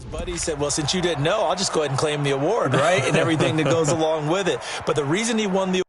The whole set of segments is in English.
buddy said, well, since you didn't know, I'll just go ahead and claim the award, right? And everything that goes along with it. But the reason he won the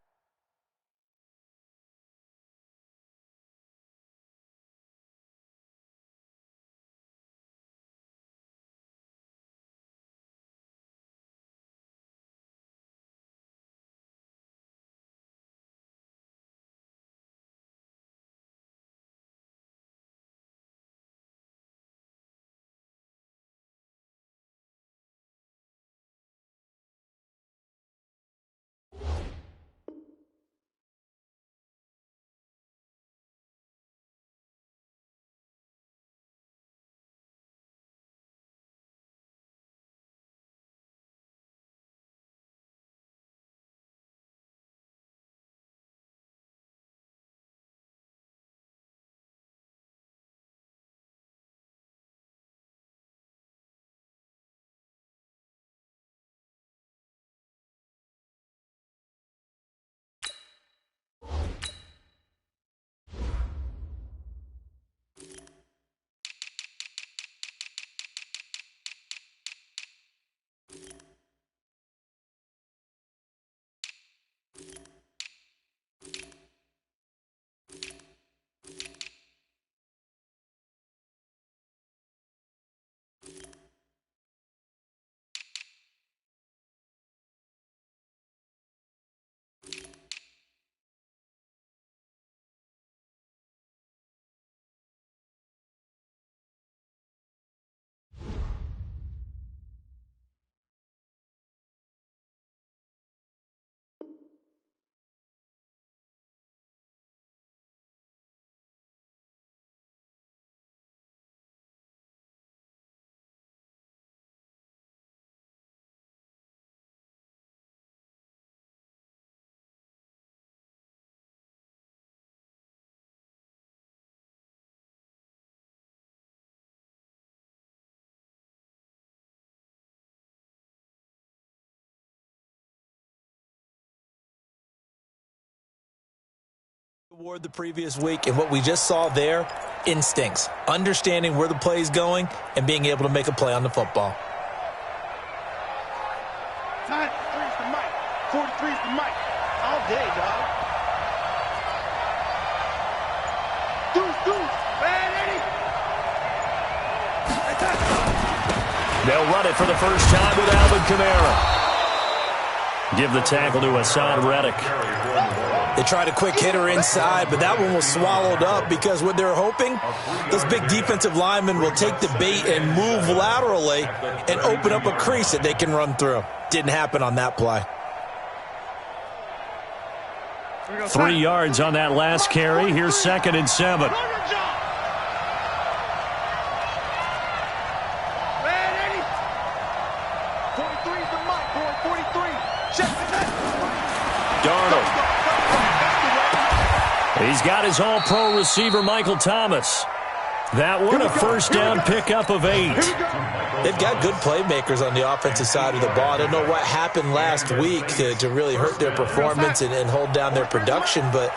award the previous week, and what we just saw there, instincts, understanding where the play is going and being able to make a play on the football. 93's the mic. 43's the mic. All day, dog. Deuce. Bad Eddie. They'll run it for the first time with Alvin Kamara. Give the tackle to Hassan Reddick. They tried a quick hitter inside, but that one was swallowed up because what they're hoping, those big defensive linemen will take the bait and move laterally and open up a crease that they can run through. Didn't happen on that play. 3 yards on that last carry. Here's 2nd and 7. Darnold. He's got his all-pro receiver, Michael Thomas. That one, a first down pickup of 8. They've got good playmakers on the offensive side of the ball. I don't know what happened last week to really hurt their performance and hold down their production, but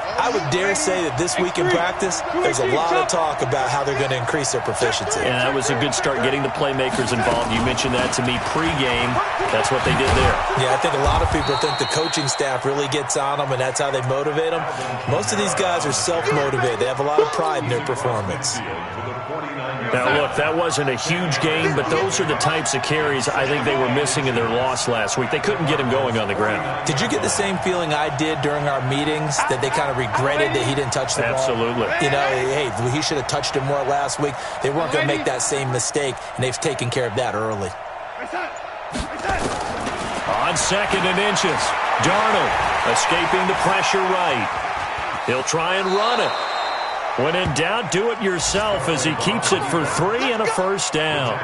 I would dare say that this week in practice, there's a lot of talk about how they're going to increase their proficiency. And that was a good start, getting the playmakers involved. You mentioned that to me pregame. That's what they did there. Yeah, I think a lot of people think the coaching staff really gets on them, and that's how they motivate them. Most of these guys are self-motivated. They have a lot of pride in their performance. Now, look, that wasn't a huge game, but those are the types of carries I think they were missing in their loss last week. They couldn't get him going on the ground. Did you get the same feeling I did during our meetings, that they kind of regretted that he didn't touch the ball? Absolutely. You know, hey, he should have touched him more last week. They weren't going to make that same mistake, and they've taken care of that early. On 2nd and inches, Darnold escaping the pressure right. He'll try and run it. When in doubt, do it yourself as he keeps it for 3 and a first down.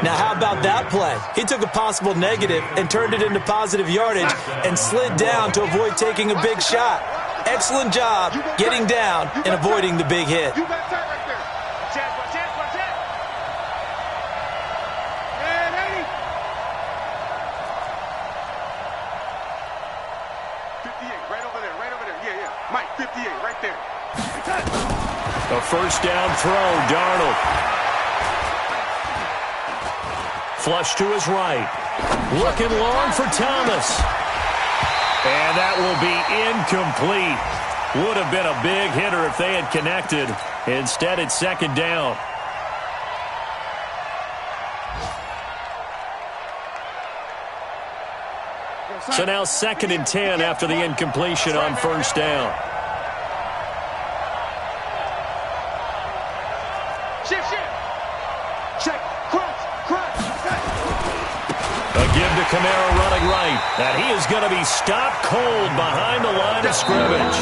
Now, how about that play? He took a possible negative and turned it into positive yardage and slid down to avoid taking a big shot. Excellent job getting down and avoiding the big hit. A first down throw, Darnold. flush to his right. Looking long for Thomas. And that will be incomplete. Would have been a big hitter if they had connected. Instead, it's second down. So now 2nd and 10 after the incompletion on first down. Shift. Check. Crunch. A give to Kamara running right. And he is going to be stopped cold behind the line of scrimmage.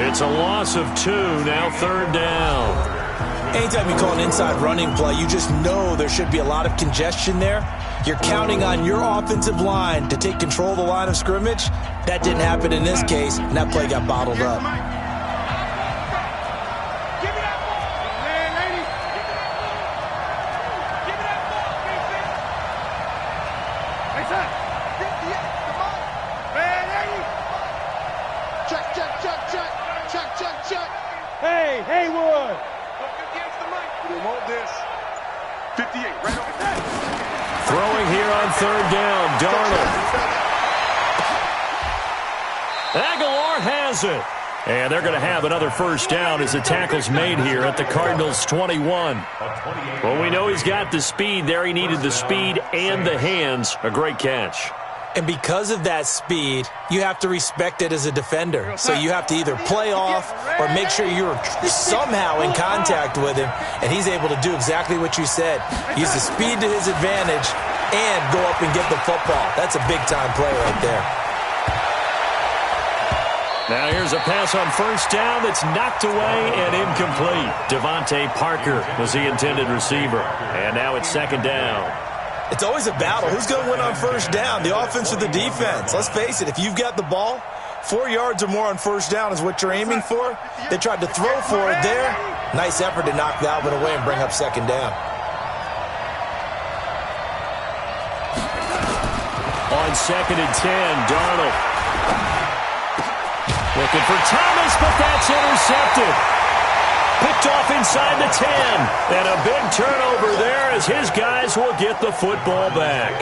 It's a loss of 2, now 3rd down. Anytime you call an inside running play, you just know there should be a lot of congestion there. You're counting on your offensive line to take control of the line of scrimmage. That didn't happen in this case, and that play got bottled up. Check. Hey, Haywood. 58's the mic. We want this. 58, right over there. Throwing here on 3rd down, Darnold. Aguilar has it. And they're going to have another first down as the tackle's made here at the Cardinals' 21. Well, we know he's got the speed there. He needed the speed and the hands. A great catch. And because of that speed, you have to respect it as a defender. So you have to either play off or make sure you're somehow in contact with him, and he's able to do exactly what you said. Use the speed to his advantage and go up and get the football. That's a big-time play right there. Now here's a pass on first down that's knocked away and incomplete. Devontae Parker was the intended receiver. And now it's 2nd down. It's always a battle. Who's going to win on first down, the offense or the defense? Let's face it, if you've got the ball, 4 yards or more on first down is what you're aiming for. They tried to throw for it there. Nice effort to knock that one away and bring up 2nd down. On 2nd and 10, Darnold. Looking for Thomas, but that's intercepted. Picked off inside the 10. And a big turnover there as his guys will get the football back.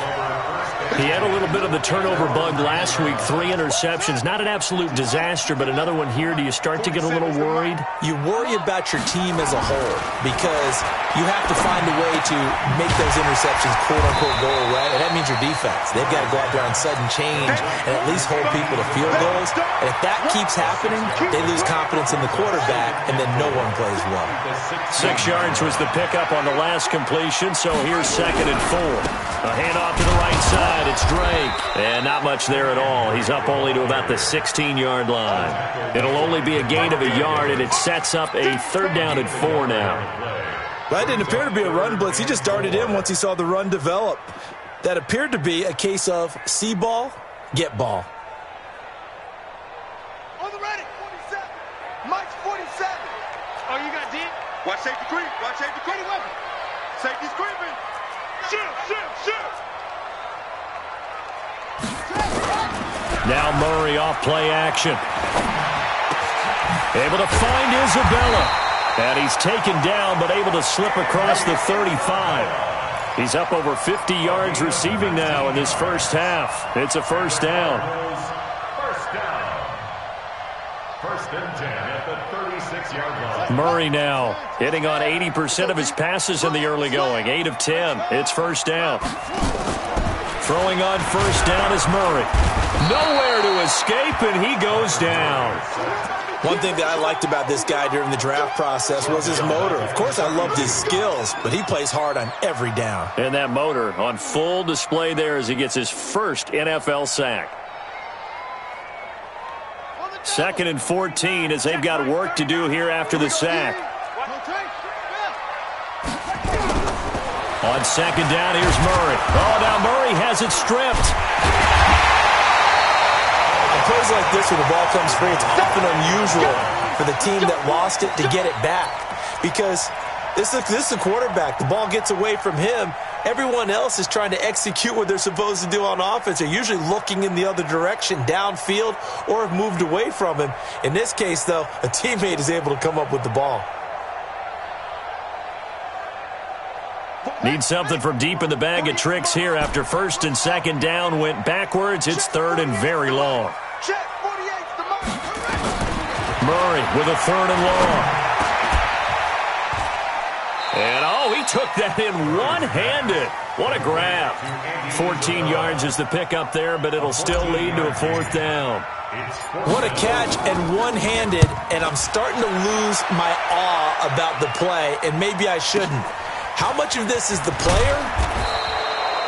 He had a little bit of the turnover bug last week. 3 interceptions. Not an absolute disaster, but another one here. Do you start to get a little worried? You worry about your team as a whole because you have to find a way to make those interceptions quote-unquote go away, and that means your defense. They've got to go out there on sudden change and at least hold people to field goals. And if that keeps happening, they lose confidence in the quarterback, and then no one plays well. 6 yards was the pickup on the last completion, so here's 2nd and 4. A handoff to the right side. It's Drake. And not much there at all. He's up only to about the 16-yard line. It'll only be a gain of a yard, and it sets up a 3rd down and 4 now. That didn't appear to be a run blitz. He just darted in once he saw the run develop. That appeared to be a case of see ball, get ball. On the ready. 47. Mike's 47. Oh, you got deep? Watch safety creep. Watch safety creep. Weapon. Safety's creeping. Shoot. Now Murray off play action. Able to find Isabella. And he's taken down, but able to slip across the 35. He's up over 50 yards receiving now in this first half. It's a first down. First down. 1st and 10 at the 36-yard line. Murray now hitting on 80% of his passes in the early going. 8 of 10. It's first down. Throwing on first down is Murray. Nowhere to escape, and he goes down. One thing that I liked about this guy during the draft process was his motor. Of course, I loved his skills, but he plays hard on every down. And that motor on full display there as he gets his first NFL sack. 2nd and 14 as they've got work to do here after the sack. On 2nd down, here's Murray. Oh, now Murray has it stripped. Plays like this when the ball comes free, it's often unusual for the team that lost it to get it back. Because this is a quarterback. The ball gets away from him. Everyone else is trying to execute what they're supposed to do on offense. They're usually looking in the other direction, downfield, or have moved away from him. In this case, though, a teammate is able to come up with the ball. Need something from deep in the bag of tricks here after first and second down went backwards. It's third and very long. Murray with a third and long. And, oh, he took that in one-handed. What a grab. 14 yards is the pickup there, but it'll still lead to a fourth down. What a catch and one-handed, and I'm starting to lose my awe about the play, and maybe I shouldn't. How much of this is the player?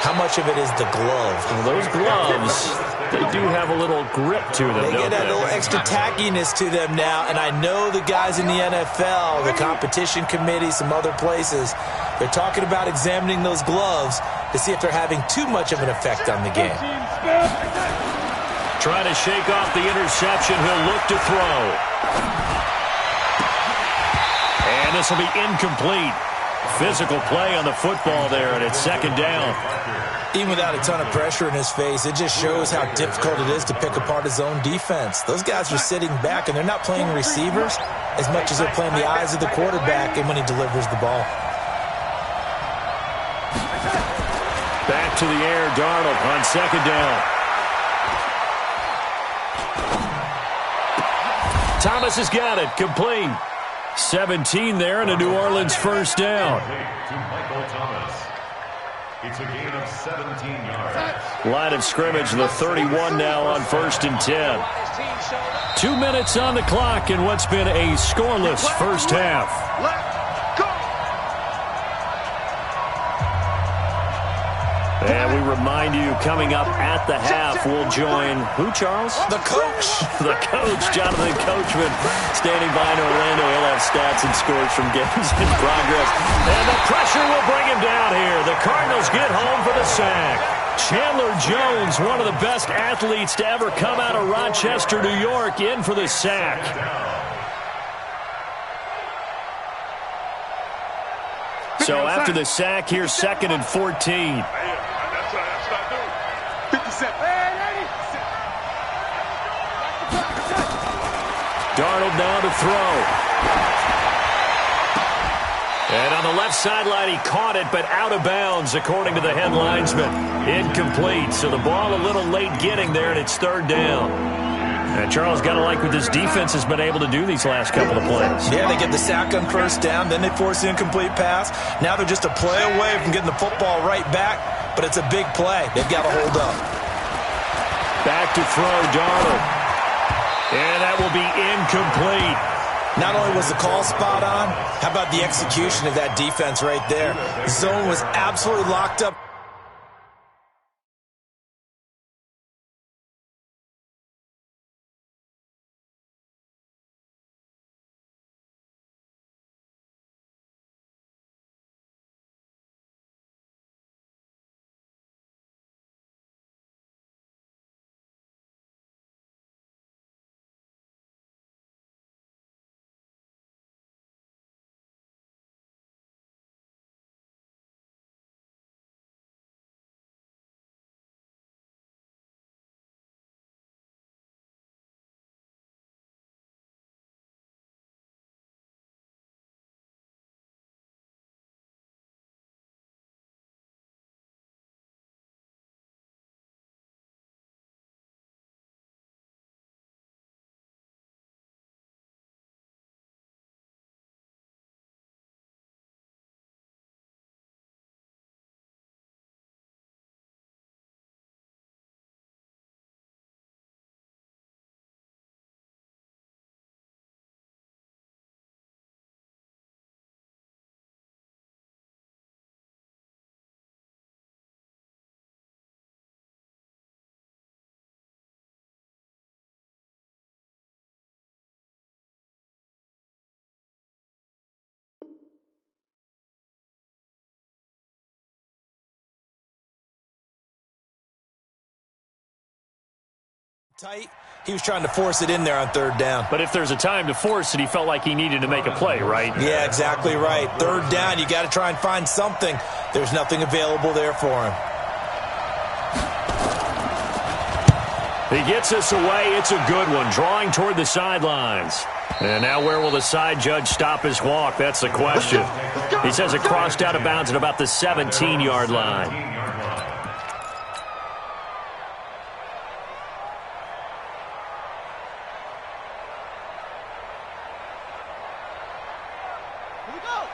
How much of it is the glove? Well, those gloves, they do have a little grip to them, They get that little extra tackiness to them now, and I know the guys in the NFL, the competition committee, some other places, they're talking about examining those gloves to see if they're having too much of an effect on the game. Trying to shake off the interception. He'll look to throw. And this will be incomplete. Physical play on the football there, and it's second down. Even without a ton of pressure in his face, it just shows how difficult it is to pick apart his own defense. Those guys are sitting back, and they're not playing receivers as much as they're playing the eyes of the quarterback and when he delivers the ball. Back to the air, Darnold on second down. Thomas has got it, complete. 17 there and a New Orleans first down. To Michael Thomas. It's a gain of 17 yards. Line of scrimmage, the 31 now on first and 10. 2 minutes on the clock in what's been a scoreless first half. And we remind you, coming up at the half, we'll join who, Charles? The coach. The coach, Jonathan Coachman, standing by in Orlando. He'll have stats and scores from games in progress. And the pressure will bring him down here. The Cardinals get home for the sack. Chandler Jones, one of the best athletes to ever come out of Rochester, New York, in for the sack. So after the sack, here's second and 14. Darnold now to throw. And on the left sideline, he caught it, but out of bounds, according to the head linesman. Incomplete, so the ball a little late getting there, and it's third down. And Charles, got to like what this defense has been able to do these last couple of plays. Yeah, they get the sack on first down, then they force the incomplete pass. Now they're just a play away from getting the football right back, but it's a big play. They've got to hold up. Back to throw, Darnold. And that will be incomplete. Not only was the call spot on, how about the execution of that defense right there? The zone was absolutely locked up. Tight. He was trying to force it in there on third down. But if there's a time to force it, he felt like he needed to make a play, right? Yeah, exactly right. Third down, you got to try and find something. There's nothing available there for him. He gets us away. It's a good one, drawing toward the sidelines. And now where will the side judge stop his walk? That's the question. He says it crossed out of bounds at about the 17-yard line.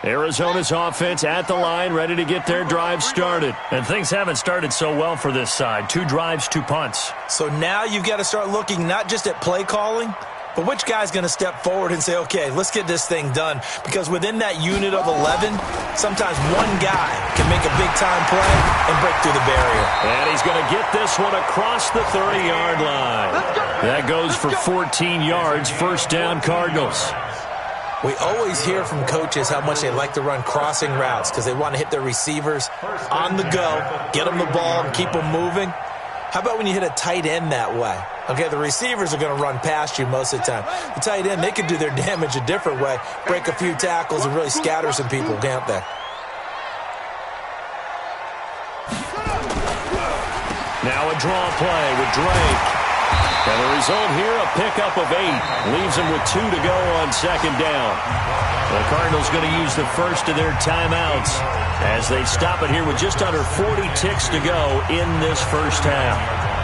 Arizona's offense at the line, ready to get their drive started. And things haven't started so well for this side. 2 drives, 2 punts. So now you've got to start looking not just at play calling, but which guy's going to step forward and say, okay, let's get this thing done. Because within that unit of 11, sometimes one guy can make a big-time play and break through the barrier. And he's going to get this one across the 30-yard line. That goes for 14 yards, first down Cardinals. We always hear from coaches how much they like to run crossing routes because they want to hit their receivers on the go, get them the ball, and keep them moving. How about when you hit a tight end that way? Okay, the receivers are going to run past you most of the time. The tight end, they could do their damage a different way, break a few tackles, and really scatter some people, can't they? Now a draw play with Drake. And the result here, a pickup of 8. Leaves them with 2 to go on second down. The Cardinals going to use the first of their timeouts as they stop it here with just under 40 ticks to go in this first half.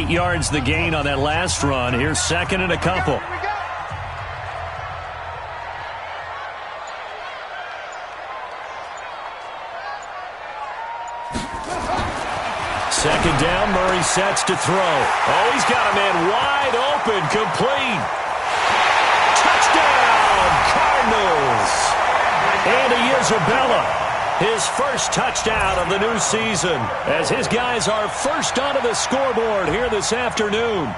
Yards the gain on that last run. Here's second and a couple. Second down, Murray sets to throw. Oh, he's got a man wide open, complete. Touchdown, Cardinals. Andy Isabella. His first touchdown of the new season as his guys are first onto the scoreboard here this afternoon.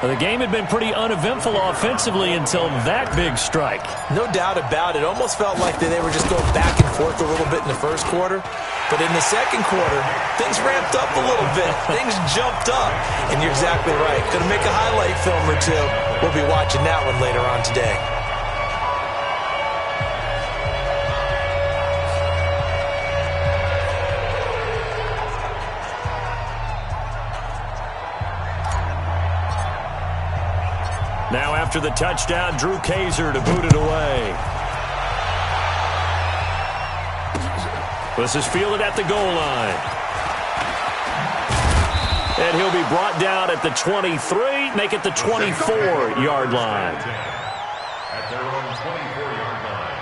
The game had been pretty uneventful offensively until that big strike. No doubt about it. Almost felt like they were just going back and forth a little bit in the first quarter. But in the second quarter, things ramped up a little bit. Things jumped up. And you're exactly right. Going to make a highlight film or two. We'll be watching that one later on today. Now after the touchdown, Drew Kaiser to boot it away. This is fielded at the goal line. And he'll be brought down at the 23, make it the 24-yard line. At their own 24-yard line.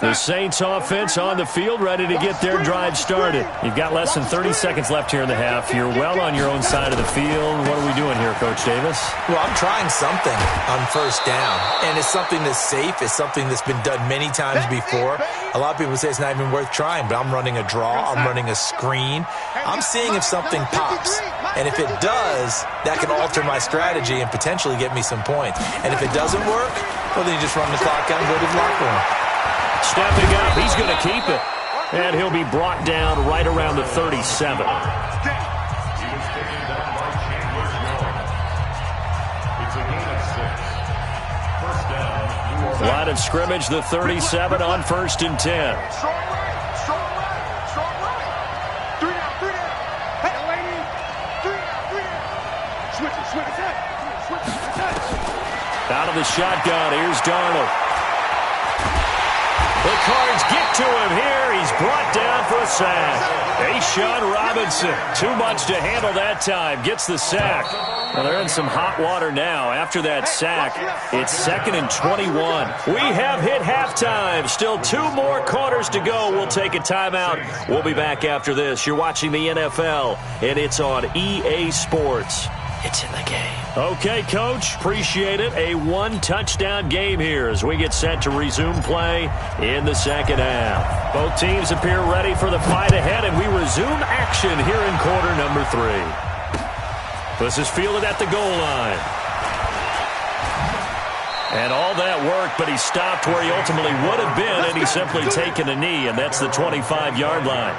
The Saints offense on the field, ready to get their drive started. You've got less than 30 seconds left here in the half. You're well on your own side of the field. What are we doing here, Coach Davis? Well, I'm trying something on first down, and it's something that's safe. It's something that's been done many times before. A lot of people say it's not even worth trying, but I'm running a draw. I'm running a screen. I'm seeing if something pops, and if it does, that can alter my strategy and potentially get me some points. And if it doesn't work, well, then you just run the clock out and go to the locker room. Stepping up, he's going to keep it. And he'll be brought down right around the 37. Line of scrimmage, the 37 on 1st and 10. Strong right. Three down. Hey, lady. Three down. Switch it. Out of the shotgun, here's Darnold. The Cards get to him here. He's brought down for a sack. A'Shawn Robinson, too much to handle that time. Gets the sack. Well, they're in some hot water now. After that sack, it's 2nd and 21. We have hit halftime. Still 2 more quarters to go. We'll take a timeout. We'll be back after this. You're watching the NFL, and it's on EA Sports. It's in the game. Okay, Coach. Appreciate it. A 1-touchdown game here as we get set to resume play in the second half. Both teams appear ready for the fight ahead, and we resume action here in quarter number 3. This is fielded at the goal line. And all that work, but he stopped where he ultimately would have been, and he's simply taken a knee, and that's the 25-yard line.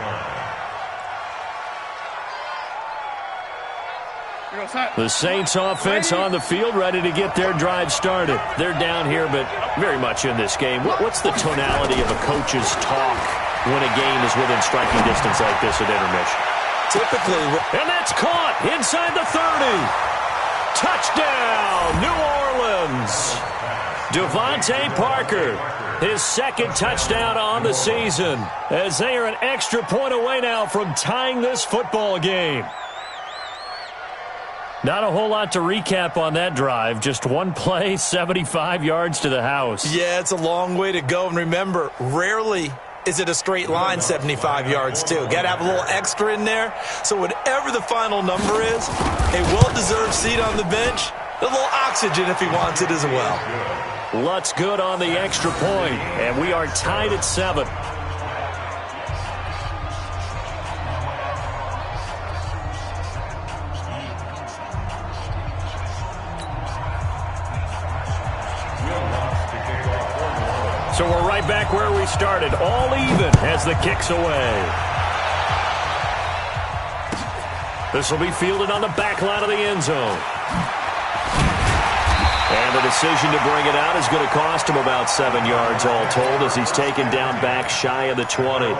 The Saints offense on the field, ready to get their drive started. They're down here, but very much in this game. What's the tonality of a coach's talk when a game is within striking distance like this at intermission? Typically. And that's caught inside the 30. Touchdown, New Orleans. Devontae Parker, his second touchdown on the season, as they are an extra point away now from tying this football game. Not a whole lot to recap on that drive. Just one play, 75 yards to the house. Yeah, it's a long way to go. And remember, rarely is it a straight line 75 yards, too. Got to have a little extra in there. So whatever the final number is, a well-deserved seat on the bench, a little oxygen if he wants it as well. Lutz good on the extra point, and we are tied at 7. So we're right back where we started, all even as the kick's away. This will be fielded on the back line of the end zone. And the decision to bring it out is going to cost him about 7 yards all told, as he's taken down back shy of the 20.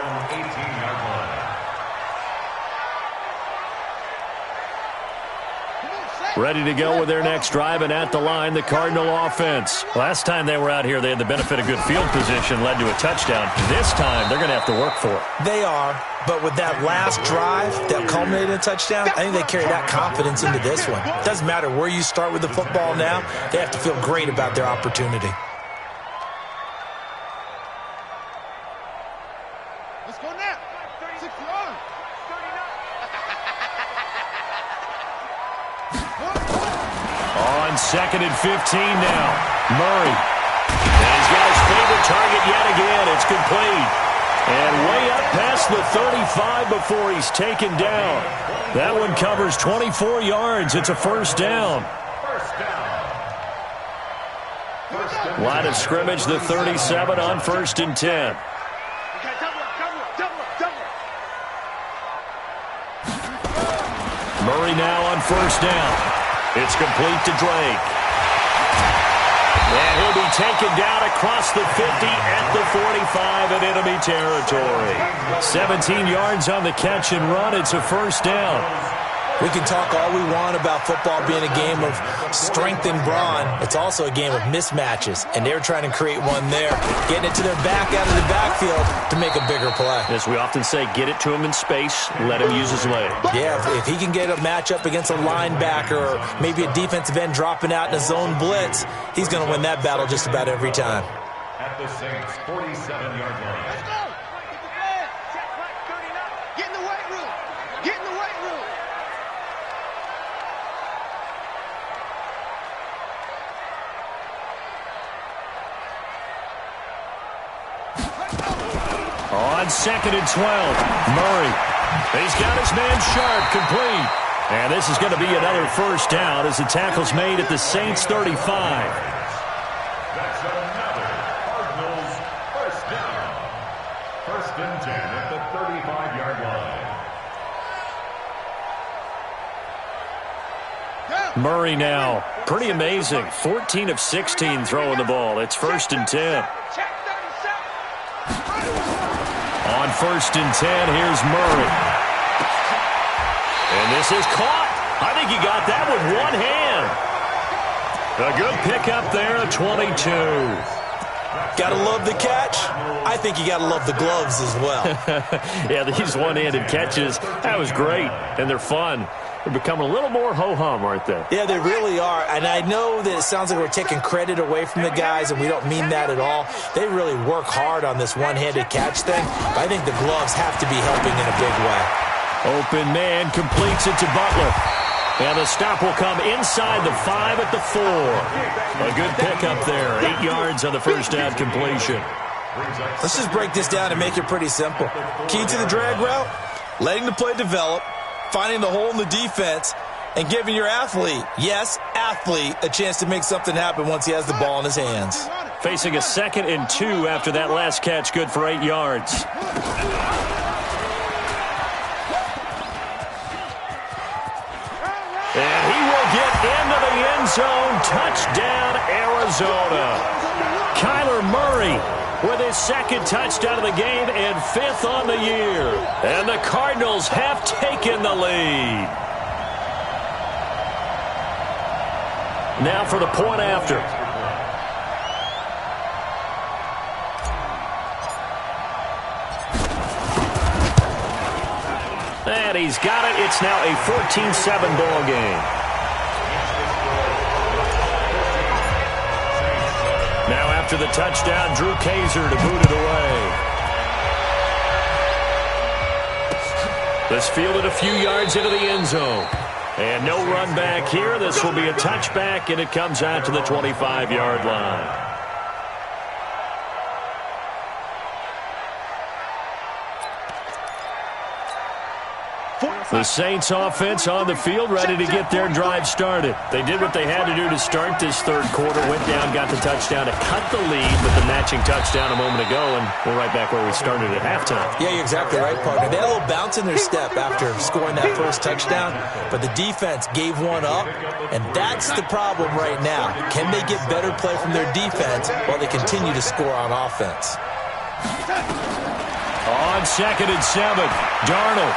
Ready to go with their next drive, and at the line, the Cardinal offense. Last time they were out here, they had the benefit of good field position, led to a touchdown. This time, they're going to have to work for it. They are, but with that last drive that culminated in a touchdown, I think they carry that confidence into this one. It doesn't matter where you start with the football now. They have to feel great about their opportunity. Let's go now. 61. On 2nd and 15 now. Murray. And he's got his favorite target yet again. It's complete. And way up past the 35 before he's taken down. That one covers 24 yards. It's a first down. Line of scrimmage, the 37 on 1st and 10. Murray now on 1st down. It's complete to Drake. And he'll be taken down across the 50 at the 45 in enemy territory. 17 yards on the catch and run. It's a first down. We can talk all we want about football being a game of strength and brawn. It's also a game of mismatches, and they're trying to create one there, getting it to their back out of the backfield to make a bigger play. As we often say, get it to him in space, let him use his leg. Yeah, if he can get a matchup against a linebacker or maybe a defensive end dropping out in a zone blitz, he's going to win that battle just about every time. At the Saints' 47-yard line. Let's go. Get in the weight room. Get in the weight room. On 2nd and 12, Murray. He's got his man Sharp complete. And this is going to be another first down as the tackle's made at the Saints' 35. That's another Cardinals first down. 1st and 10 at the 35-yard line. Murray now. Pretty amazing. 14 of 16 throwing the ball. It's 1st and 10. On 1st and 10, here's Murray. And this is caught. I think he got that with one hand. A good pickup there at 22. Got to love the catch. I think you got to love the gloves as well. Yeah, these one-handed catches, that was great, and they're fun. They're becoming a little more ho-hum, aren't they? Yeah, they really are. And I know that it sounds like we're taking credit away from the guys, and we don't mean that at all. They really work hard on this one-handed catch thing. But I think the gloves have to be helping in a big way. Open man completes it to Butler. And the stop will come inside the 5 at the 4. A good pickup there. 8 yards on the first down completion. Let's just break this down and make it pretty simple. Key to the drag route, letting the play develop, finding the hole in the defense, and giving your athlete, yes, athlete a chance to make something happen once he has the ball in his hands. Facing a 2nd and 2 after that last catch, good for 8 yards. And he will get into the end zone. Touchdown, Arizona. Kyler Murray with his 2nd touchdown of the game and 5th on the year. And the Cardinals have taken the lead. Now for the point after. And he's got it. It's now a 14-7 ball game. Now after the touchdown, Drew Kaiser to boot it away. This fielded a few yards into the end zone. And no run back here. This will be a touchback, and it comes out to the 25-yard line. The Saints offense on the field, ready to get their drive started. They did what they had to do to start this third quarter, went down, got the touchdown to cut the lead with the matching touchdown a moment ago, and we're right back where we started at halftime. Yeah, you're exactly right, partner. They had a little bounce in their step after scoring that first touchdown, but the defense gave one up, and that's the problem right now. Can they get better play from their defense while they continue to score on offense? On 2nd and 7, Darnold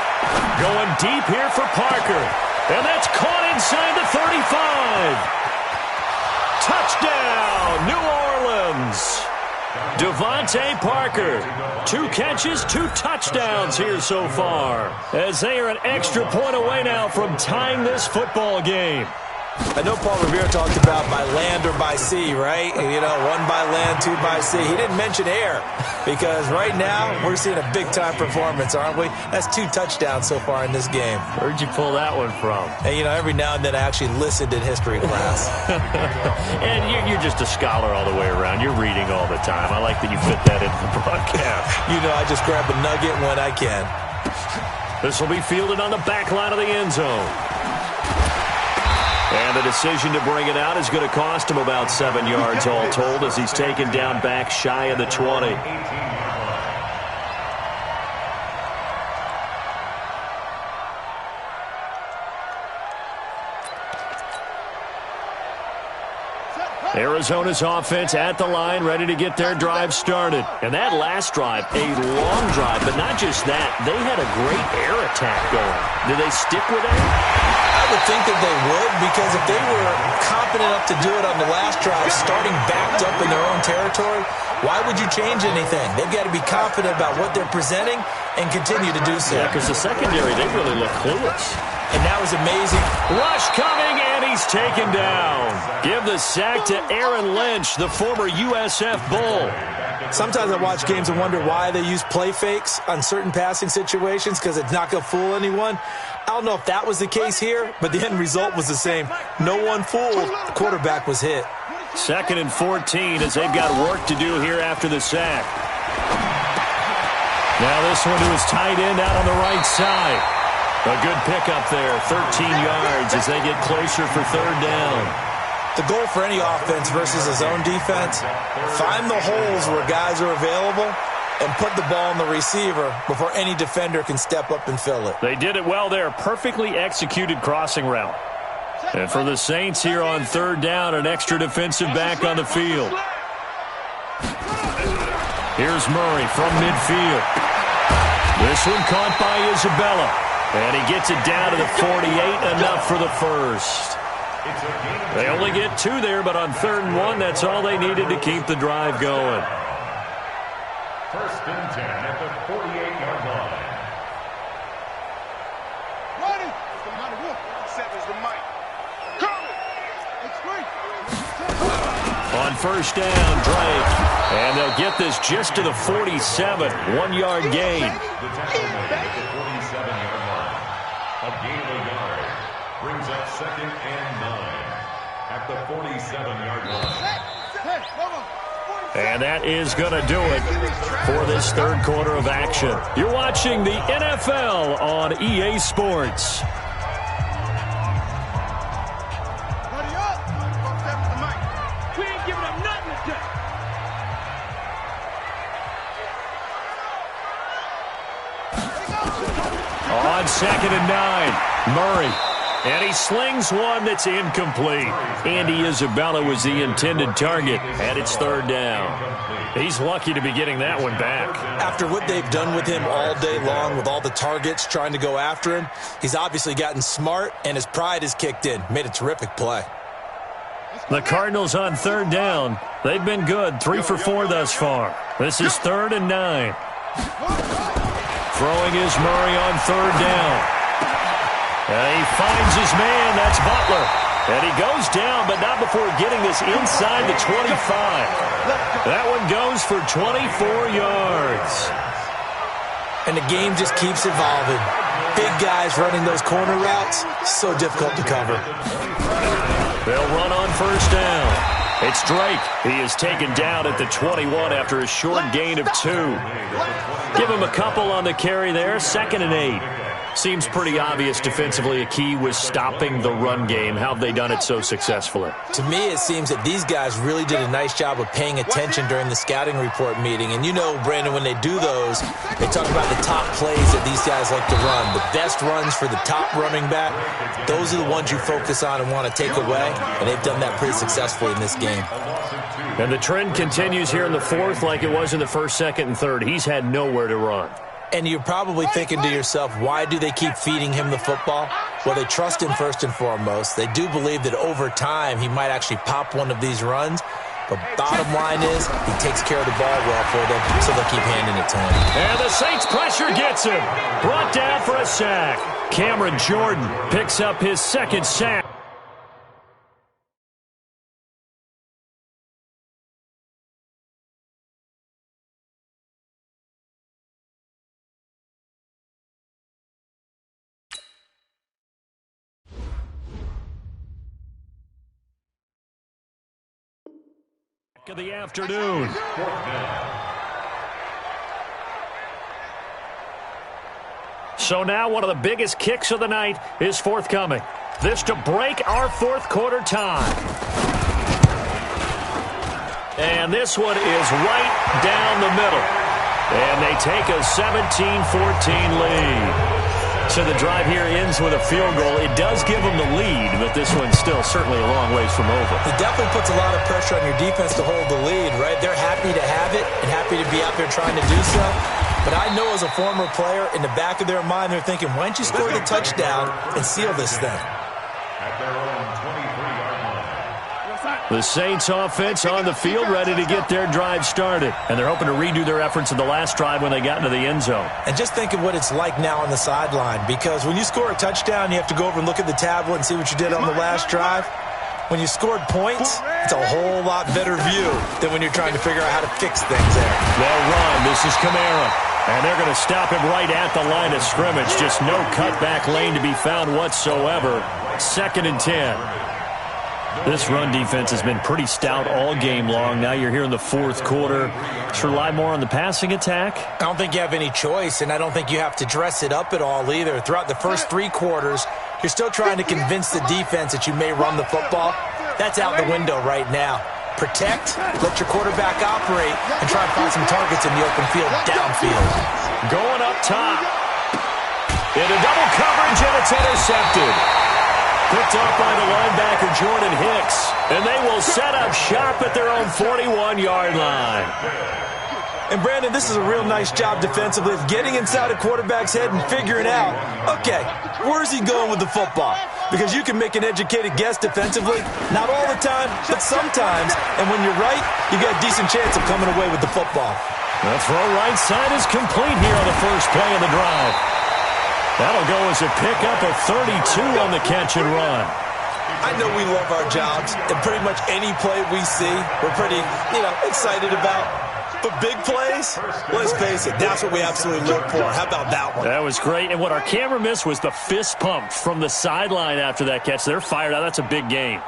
going deep here for Parker. And that's caught inside the 35. Touchdown, New Orleans. Devontae Parker, 2 catches, 2 touchdowns here so far, as they are an extra point away now from tying this football game. I know Paul Revere talked about by land or by sea, right? You know, 1 by land, 2 by sea. He didn't mention air because right now we're seeing a big-time performance, aren't we? That's 2 touchdowns so far in this game. Where'd you pull that one from? And, you know, every now and then I actually listened in history class. And you're just a scholar all the way around. You're reading all the time. I like that you fit that into the broadcast. You know, I just grab a nugget when I can. This will be fielded on the back line of the end zone. And the decision to bring it out is going to cost him about 7 yards all told as he's taken down back shy of the 20. Arizona's offense at the line, ready to get their drive started. And that last drive, a long drive, but not just that. They had a great air attack going. Did they stick with that? I would think that they would, because if they were confident enough to do it on the last drive, starting backed up in their own territory, why would you change anything? They've got to be confident about what they're presenting and continue to do so. Yeah, because the secondary, they really look clueless. And that was amazing. Rush coming, and he's taken down. Give the sack to Aaron Lynch, the former USF Bull. Sometimes I watch games and wonder why they use play fakes on certain passing situations, because it's not going to fool anyone. I don't know if that was the case here, but the end result was the same. No one fooled. The quarterback was hit. 2nd and 14 as they've got work to do here after the sack. Now this one to his tight end out on the right side. A good pickup there, 13 yards as they get closer for 3rd down. The goal for any offense versus a zone defense, find the holes where guys are available and put the ball on the receiver before any defender can step up and fill it. They did it well there, perfectly executed crossing route. And for the Saints here on 3rd down, an extra defensive back on the field. Here's Murray from midfield. This one caught by Isabella. And he gets it down to the 48, enough for the first. They only get 2 there, but on 3rd and 1, that's all they needed to keep the drive going. 1st and 10 at the 48-yard line. On 1st down, Drake. And they'll get this just to the 47, 1-yard gain. The tackle made at the 47-yard line. A gain of a yard brings up 2nd and 9 at the 47-yard line. And that is going to do it for this 3rd quarter of action. You're watching the NFL on EA Sports. on 2nd and 9. Murray. And he slings one that's incomplete. Andy Isabella was the intended target, and it's 3rd down. He's lucky to be getting that one back. After what they've done with him all day long, with all the targets trying to go after him, he's obviously gotten smart, and his pride has kicked in. Made a terrific play. The Cardinals on 3rd down. They've been good, 3 for 4 thus far. This is 3rd and 9. Throwing is Murray on 3rd down. And he finds his man. That's Butler. And he goes down, but not before getting this inside the 25. That one goes for 24 yards. And the game just keeps evolving. Big guys running those corner routes, so difficult to cover. They'll run on 1st down. It's Drake. He is taken down at the 21 after a short gain of 2. Give him a couple on the carry there. 2nd and 8. Seems pretty obvious defensively a key was stopping the run game. How have they done it so successfully? To me, it seems that these guys really did a nice job of paying attention during the scouting report meeting. And you know, Brandon, when they do those, they talk about the top plays that these guys like to run. The best runs for the top running back, those are the ones you focus on and want to take away. And they've done that pretty successfully in this game. And the trend continues here in the 4th like it was in the 1st, 2nd, and 3rd. He's had nowhere to run. And you're probably thinking to yourself, why do they keep feeding him the football? Well, they trust him first and foremost. They do believe that over time he might actually pop one of these runs. But bottom line is he takes care of the ball well for them, so they'll keep handing it to him. And the Saints pressure gets him. Brought down for a sack. Cameron Jordan picks up his 2nd sack. Of the afternoon. So now one of the biggest kicks of the night is forthcoming. This to break our 4th quarter tie. And this one is right down the middle. And they take a 17-14 lead. So the drive here ends with a field goal. It does give them the lead, but this one's still certainly a long ways from over. It definitely puts a lot of pressure on your defense to hold the lead, right? They're happy to have it and happy to be out there trying to do so. But I know as a former player, in the back of their mind, they're thinking, why don't you score the touchdown and seal this thing? At their own 23-yard line. The Saints offense on the field ready to get their drive started. And they're hoping to redo their efforts in the last drive when they got into the end zone. And just think of what it's like now on the sideline. Because when you score a touchdown, you have to go over and look at the tablet and see what you did on the last drive. When you scored points, it's a whole lot better view than when you're trying to figure out how to fix things there. They'll run. This is Kamara. And they're going to stop him right at the line of scrimmage. Just no cutback lane to be found whatsoever. 2nd and 10. This run defense has been pretty stout all game long. Now you're here in the 4th quarter. Just rely more on the passing attack. I don't think you have any choice, and I don't think you have to dress it up at all either. Throughout the first 3 quarters, you're still trying to convince the defense that you may run the football. That's out the window right now. Protect, let your quarterback operate, and try to find some targets in the open field downfield. Going up top. Into double coverage, and it's intercepted. Picked up by the linebacker, Jordan Hicks. And they will set up shop at their own 41-yard line. And, Brandon, this is a real nice job defensively of getting inside a quarterback's head and figuring out, okay, where's he going with the football? Because you can make an educated guess defensively, not all the time, but sometimes. And when you're right, you got a decent chance of coming away with the football. The throw right side is complete here on the first play of the drive. That'll go as a pickup of 32 on the catch and run. I know we love our jobs, and pretty much any play we see, we're pretty, excited about. But big plays, let's face it, that's what we absolutely live for. How about that one? That was great. And what our camera missed was the fist pump from the sideline after that catch. They're fired out. That's a big game.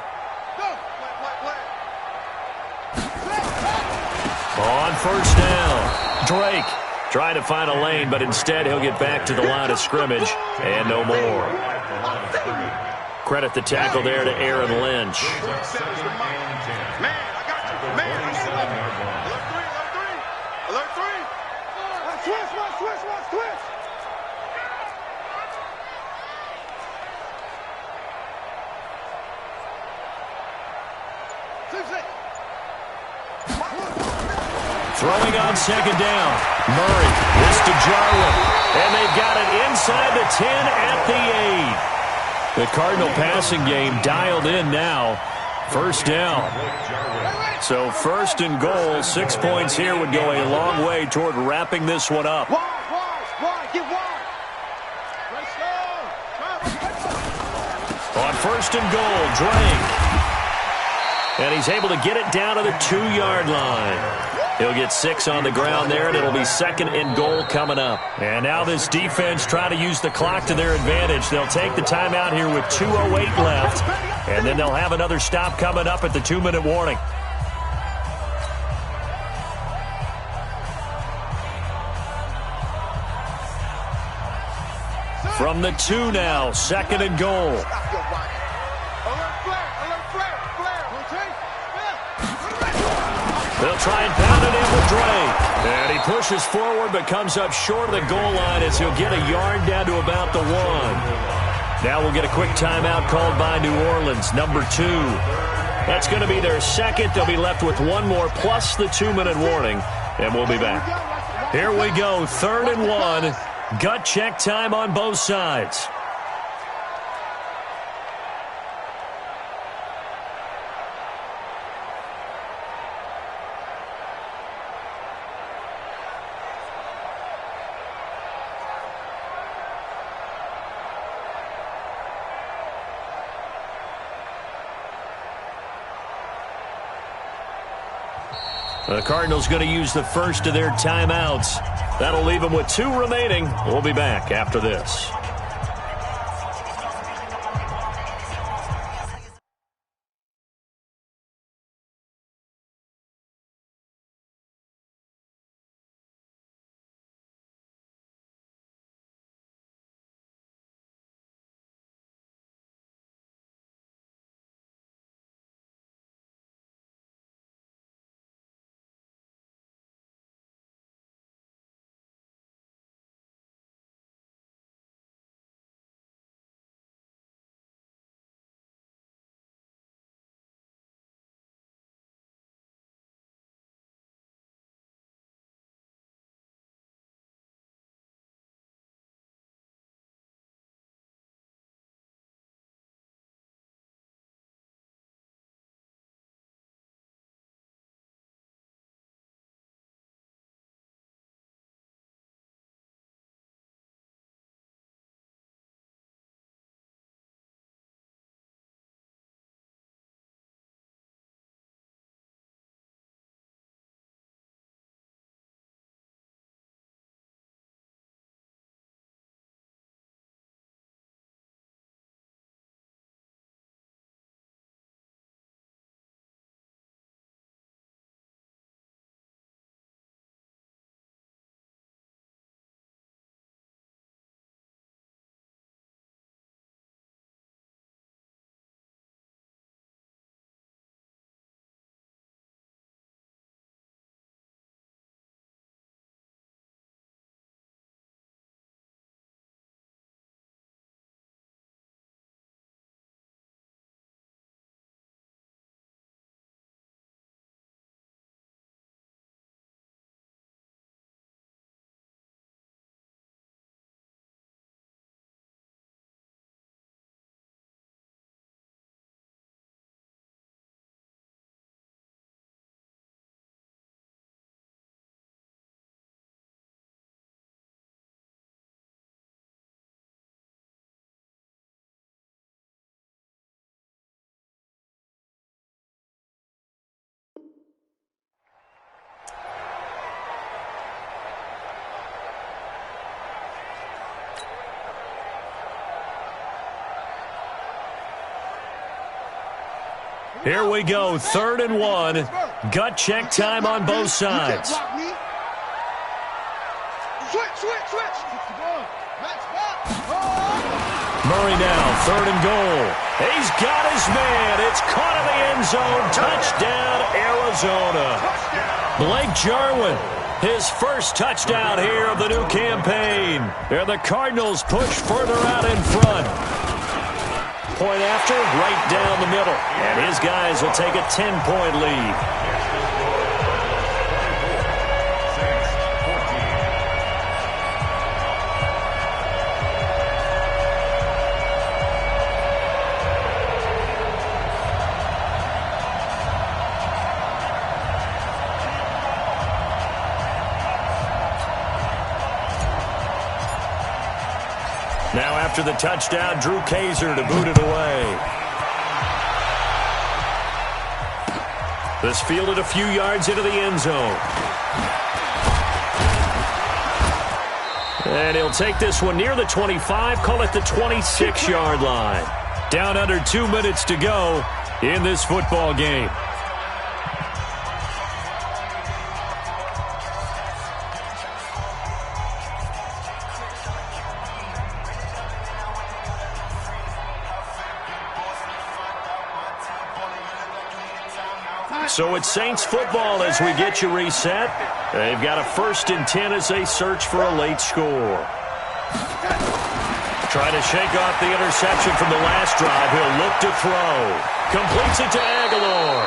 On 1st down, Drake trying to find a lane, but instead he'll get back to the line of scrimmage and no more. Credit the tackle there to Aaron Lynch. Throwing on second down. Murray, this to Jarwin. And they've got it inside the 10 at the 8. The Cardinal passing game dialed in now. First down. So first and goal, 6 points here would go a long way toward wrapping this one up. On first and goal, Drake. And he's able to get it down to the 2-yard line. He'll get 6 on the ground there, and it'll be second and goal coming up. And now this defense trying to use the clock to their advantage. They'll take the timeout here with 2:08 left, and then they'll have another stop coming up at the 2-minute warning. From the 2 now, second and goal. They'll try and pound it in with Drake. And he pushes forward but comes up short of the goal line as he'll get a yard down to about the 1. Now we'll get a quick timeout called by New Orleans, number 2. That's going to be their second. They'll be left with 1 more plus the 2-minute warning, and we'll be back. Here we go, 3rd and 1. Gut check time on both sides. The Cardinals going to use the first of their timeouts. That'll leave them with 2 remaining. We'll be back after this. Here we go, 3rd and 1. Gut check time on both sides. Murray now, 3rd and goal. He's got his man. It's caught in the end zone. Touchdown, Arizona. Blake Jarwin, his first touchdown here of the new campaign. And the Cardinals push further out in front. Point after, right down the middle. And his guys will take a 10-point lead. Now after the touchdown, Drew Kaiser to boot it away. This fielded a few yards into the end zone. And he'll take this one near the 25, call it the 26-yard line. Down under 2 minutes to go in this football game. So it's Saints football as we get you reset. They've got a 1st and 10 as they search for a late score. Trying to shake off the interception from the last drive. He'll look to throw. Completes it to Aguilar.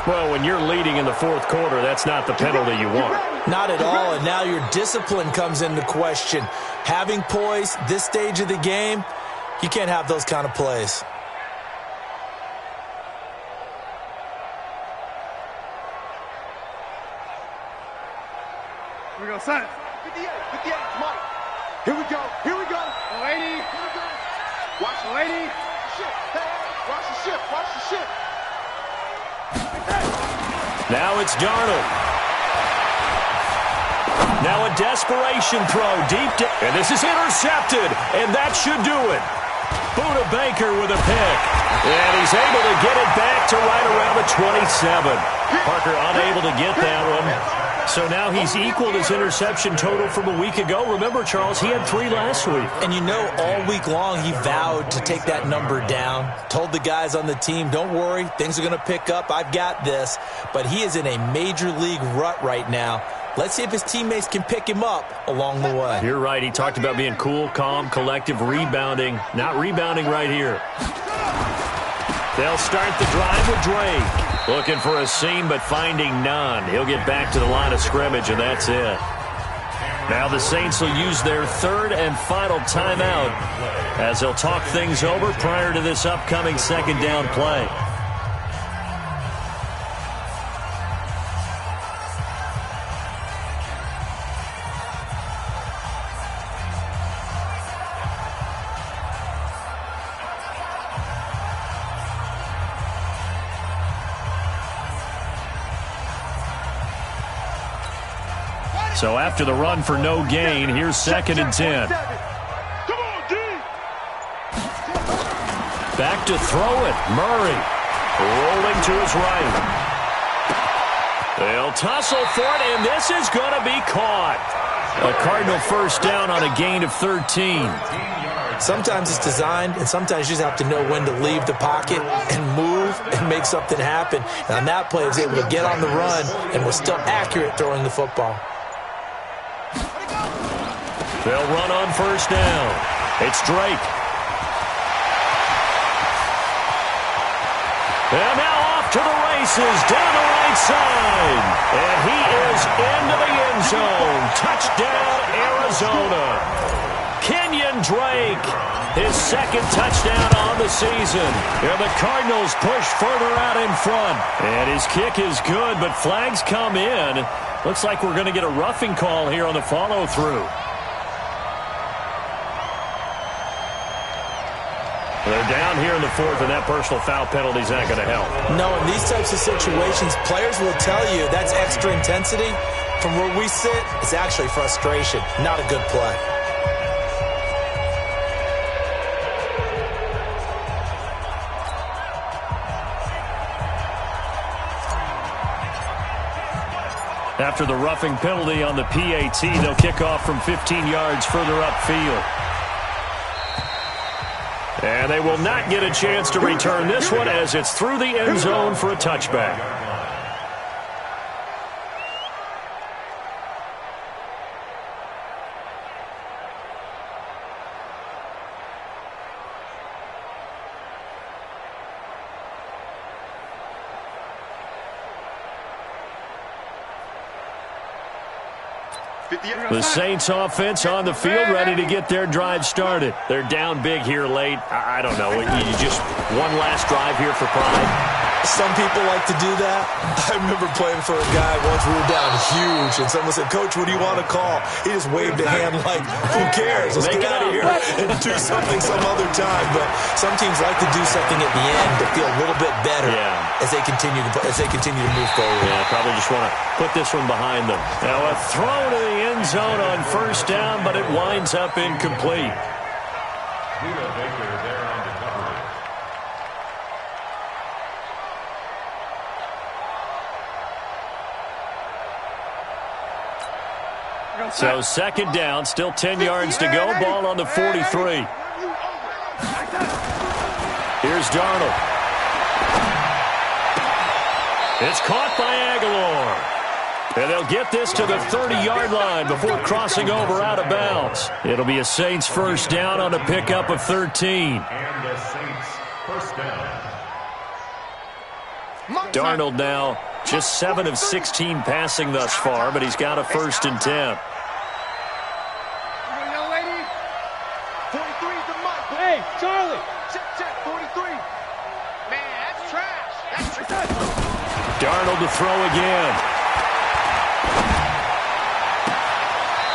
Well, when you're leading in the 4th quarter, that's not the penalty you want. Not at all, and now your discipline comes into question. Having poise this stage of the game, you can't have those kind of plays. Here we go, son. 58, 58, Mike. Here we go, here we go. 80. Watch the lady. Hey, watch the ship, watch the ship. Now it's Darnold. Now a desperation throw deep down. And this is intercepted, and that should do it. Buda Baker with a pick. And he's able to get it back to right around the 27. Parker unable to get that one. So now he's equaled his interception total from a week ago. Remember, Charles, he had 3 last week. And you know, all week long he vowed to take that number down. Told the guys on the team, don't worry, things are going to pick up. I've got this. But he is in a major league rut right now. Let's see if his teammates can pick him up along the way. You're right. He talked about being cool, calm, collective, rebounding. Not rebounding right here. They'll start the drive with Drake. Looking for a seam, but finding none. He'll get back to the line of scrimmage, and that's it. Now the Saints will use their 3rd and final timeout as they'll talk things over prior to this upcoming 2nd down play. So after the run for no gain, here's 2nd and 10. Back to throw it. Murray rolling to his right. They'll tussle for it, and this is going to be caught. A Cardinal 1st down on a gain of 13. Sometimes it's designed, and sometimes you just have to know when to leave the pocket and move and make something happen. And on that play, he was able to get on the run and was still accurate throwing the football. They'll run on 1st down. It's Drake. And now off to the races down the right side. And he is into the end zone. Touchdown, Arizona. Kenyon Drake, his 2nd touchdown on the season. And the Cardinals push further out in front. And his kick is good, but flags come in. Looks like we're going to get a roughing call here on the follow-through. They're down here in the 4th, and that personal foul penalty is not going to help. No, in these types of situations, players will tell you that's extra intensity. From where we sit, it's actually frustration, not a good play. After the roughing penalty on the PAT, they'll kick off from 15 yards further upfield. And they will not get a chance to return this one as it's through the end zone for a touchback. The Saints offense on the field ready to get their drive started. They're down big here late. I don't know. You just one last drive here for pride. Some people like to do that. I remember playing for a guy once. We were down huge, and someone said, "Coach, what do you want to call?" He just waved a hand like, "Who cares? Let's get out of here and do something some other time." But some teams like to do something at the end to feel a little bit better as they continue to move forward. Yeah, probably just want to put this one behind them. Now a throw to the end zone on first down, but it winds up incomplete. So second down, still 10 yards to go. Ball on the 43. Here's Darnold. It's caught by Aguilar. And they'll get this to the 30-yard line before crossing over out of bounds. It'll be a Saints first down on a pickup of 13. And the Saints first down. Darnold now just 7 of 16 passing thus far, but he's got a 1st and 10. Hey, Charlie. Check, 43. Man, that's trash. Darnold to throw again.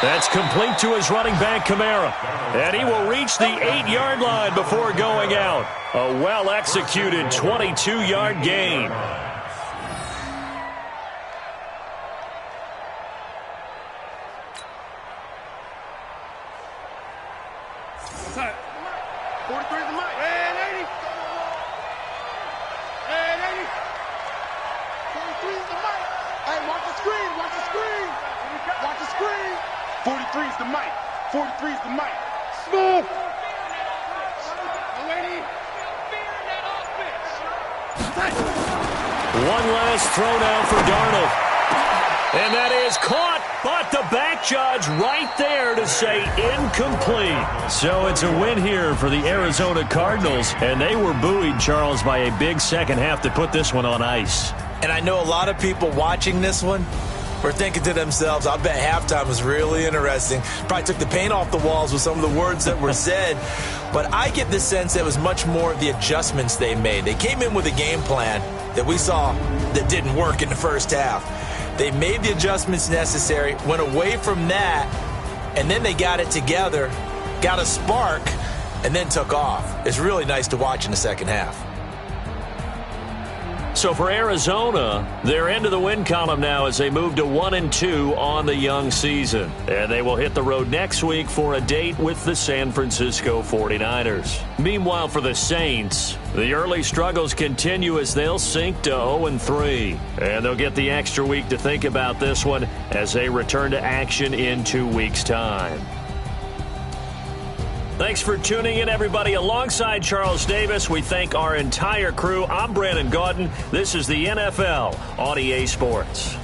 That's complete to his running back, Kamara. And he will reach the 8-yard line before going out. A well-executed 22-yard gain. One last throw now for Darnold. And that is caught, but the back judge right there to say incomplete. So it's a win here for the Arizona Cardinals, and they were buoyed, Charles, by a big second half to put this one on ice. And I know a lot of people watching this one were thinking to themselves, I bet halftime was really interesting. Probably took the paint off the walls with some of the words that were said. But I get the sense that it was much more of the adjustments they made. They came in with a game plan that we saw that didn't work in the first half. They made the adjustments necessary, went away from that, and then they got it together, got a spark, and then took off. It's really nice to watch in the second half. So for Arizona, they're into the win column now as they move to 1-2 on the young season. And they will hit the road next week for a date with the San Francisco 49ers. Meanwhile, for the Saints, the early struggles continue as they'll sink to 0-3. And they'll get the extra week to think about this one as they return to action in 2 weeks' time. Thanks for tuning in, everybody. Alongside Charles Davis, we thank our entire crew. I'm Brandon Gaudin. This is the NFL on EA Sports.